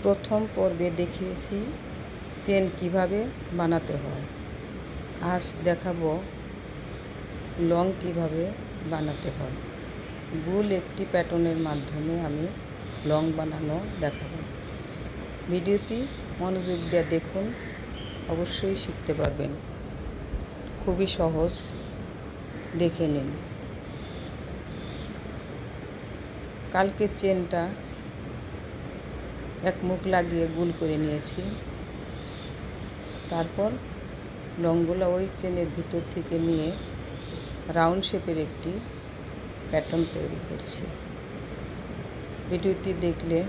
প্রথম পর্বে দেখিয়েছি চেন কিভাবে বানাতে হয়। আজ দেখাবো লং কিভাবে বানাতে হয়। গোল একটি প্যাটার্নের মাধ্যমে আমি লং বানানো দেখাবো। ভিডিওটি মনোযোগ দিয়ে দেখুন, অবশ্যই শিখতে পারবেন। খুবই সহজ, দেখে নিন। কালকে চেনটা এক মুখ লাগিয়ে গোল করে নিয়েছি। তারপর লংগুলো ওই চেনের ভিতর থেকে নিয়ে রাউন্ড শেপের একটি প্যাটার্ন তৈরি করছি। ভিডিওটি দেখলে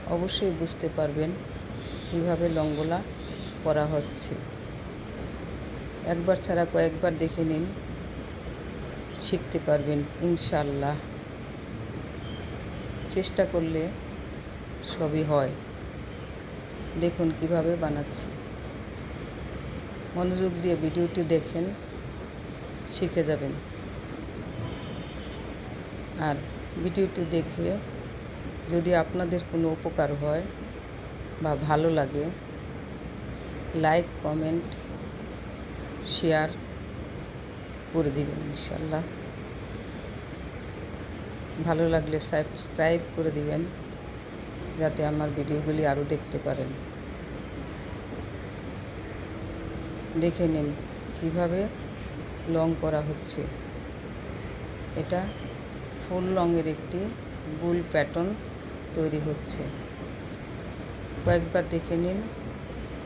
অবশ্যই বুঝতে পারবেন কীভাবে লংগুলা করা হচ্ছে। একবার ছাড়া কয়েকবার দেখে নিন, শিখতে পারবেন ইনশাআল্লাহ। চেষ্টা করলে সবই হয়। দেখুন কিভাবে বানাচ্ছি। মনোযোগ দিয়ে ভিডিওটি দেখেন, শিখে যাবেন। আর ভিডিওটি দেখে যদি আপনাদের কোনো উপকার হয় বা ভালো লাগে, লাইক, কমেন্ট, শেয়ার করে দিবেন ইনশাআল্লাহ। ভালো লাগলে সাবস্ক্রাইব করে দিবেন, যাতে আমার ভিডিওগুলি আরও দেখতে পারেন। দেখে নিন কীভাবে লং করা হচ্ছে। এটা ফুল লংয়ের একটি গোল প্যাটার্ন তৈরি হচ্ছে। কয়েকবার দেখে নিন,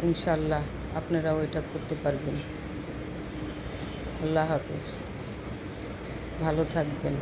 ইনশাআল্লাহ আপনারাও এটা করতে পারবেন। আল্লাহ হাফেজ, ভালো থাকবেন।